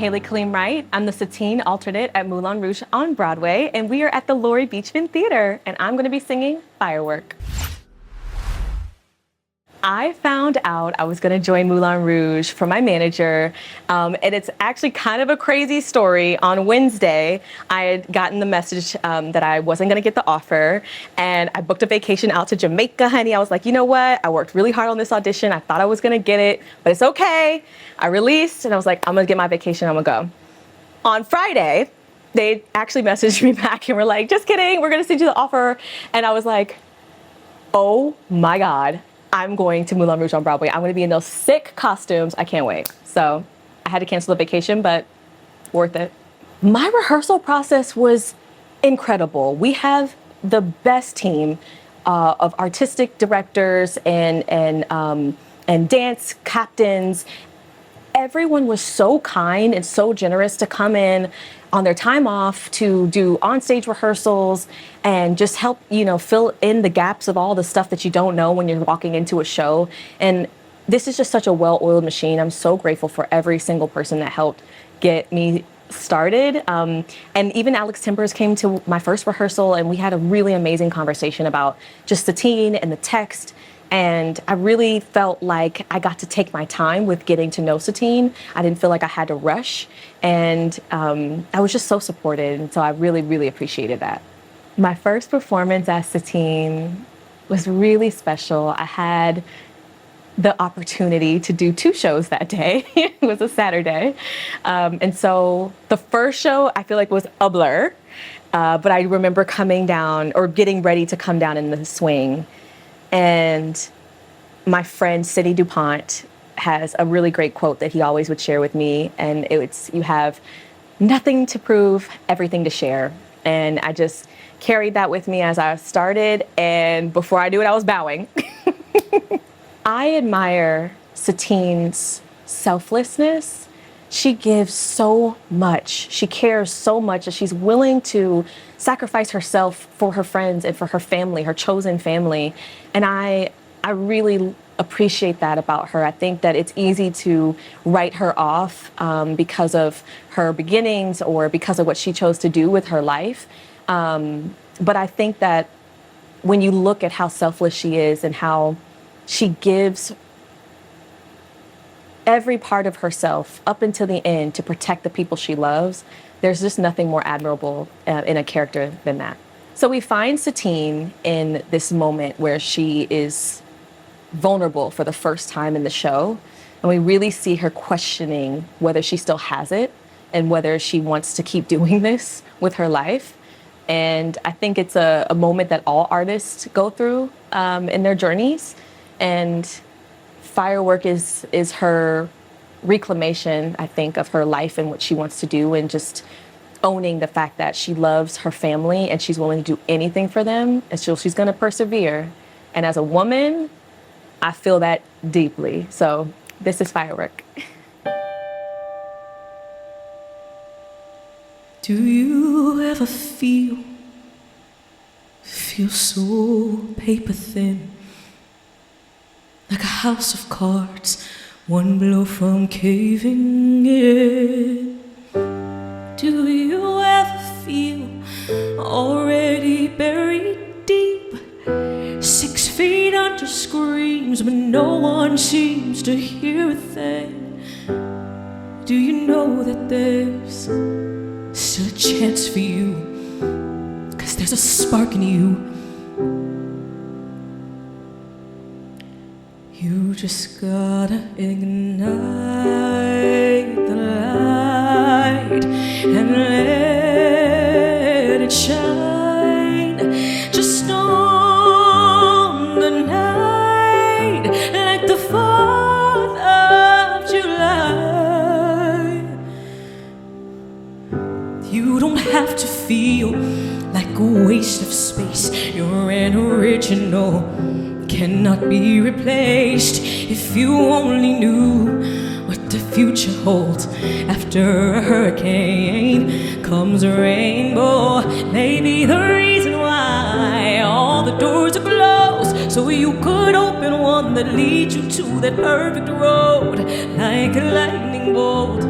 Hailee Kaleem Wright. I'm the Satine Alternate at Moulin Rouge on Broadway, and we are at the Laurie Beechman Theater, and I'm going to be singing Firework. I found out I was going to join Moulin Rouge from my manager, and it's actually kind of a crazy story. On Wednesday, I had gotten the message that I wasn't going to get the offer, and I booked a vacation out to Jamaica, honey. I was like, you know what? I worked really hard on this audition. I thought I was going to get it, but it's okay. I released, and I was like, I'm going to get my vacation. I'm going to go. On Friday, they actually messaged me back and were like, just kidding. We're going to send you the offer. And I was like, oh my God. I'm going to Moulin Rouge on Broadway. I'm going to be in those sick costumes. I can't wait. So I had to cancel the vacation, but worth it. My rehearsal process was incredible. We have the best team of artistic directors and dance captains. Everyone was so kind and so generous to come in on their time off to do onstage rehearsals and just help, fill in the gaps of all the stuff that you don't know when you're walking into a show. And this is just such a well-oiled machine. I'm so grateful for every single person that helped get me started. And even Alex Timbers came to my first rehearsal, and we had a really amazing conversation about just Satine and the text. And I really felt like I got to take my time with getting to know Satine. I didn't feel like I had to rush. And I was just so supported. And so I really, really appreciated that. My first performance as Satine was really special. I had the opportunity to do 2 shows that day. It was a Saturday. And so the first show I feel like was a blur. But I remember coming down or getting ready to come down in the swing. And my friend Sidney DuPont has a really great quote that he always would share with me. And it's, you have nothing to prove, everything to share. And I just carried that with me as I started. And before I knew it, I was bowing. I admire Satine's selflessness. She gives so much. She cares so much that she's willing to sacrifice herself for her friends and for her family, her chosen family. And I really appreciate that about her. I think that it's easy to write her off because of her beginnings or because of what she chose to do with her life. But I think that when you look at how selfless she is and how she gives every part of herself up until the end to protect the people she loves, there's just nothing more admirable in a character than that. So we find Satine in this moment where she is vulnerable for the first time in the show. And we really see her questioning whether she still has it and whether she wants to keep doing this with her life. And I think it's a moment that all artists go through in their journeys. And Firework is her reclamation, I think, of her life and what she wants to do, and just owning the fact that she loves her family and she's willing to do anything for them, and she's going to persevere. And as a woman, I feel that deeply. So this is Firework. Do you ever feel so paper thin? Like a house of cards, one blow from caving in. Do you ever feel already buried deep? 6 feet under screams, but no one seems to hear a thing. Do you know that there's still a chance for you? 'Cause there's a spark in you. You just gotta ignite the light and let it shine just on the night like the 4th of July. You don't have to feel like a waste of space. You're an original, cannot be replaced. If you only knew what the future holds. After a hurricane comes a rainbow. Maybe the reason why all the doors are closed, so you could open one that leads you to that perfect road. Like a lightning bolt,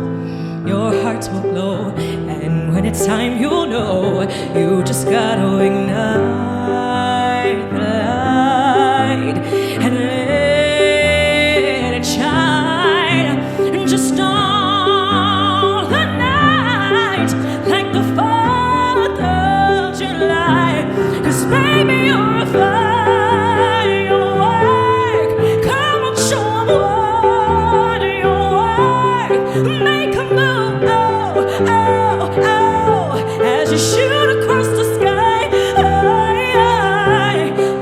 your hearts will glow. And when it's time, you'll know. You just gotta ignite the light and let it shine. Just all the night, like the 4th of July. 'Cause baby, you're a firework. Come on, show 'em what you're worth. Make 'em move, oh, oh, oh, as you shoot across the sky.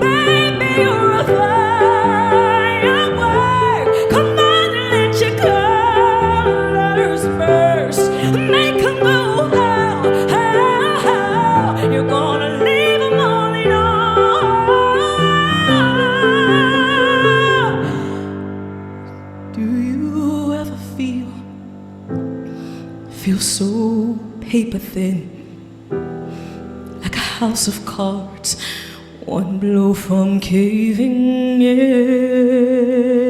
Baby, you're a firework. Come on and let your colors burst. Make 'em move, oh, oh, oh. You're gonna leave 'em all in awe. Do you ever feel so paper thin, like a house of cards, one blow from caving in?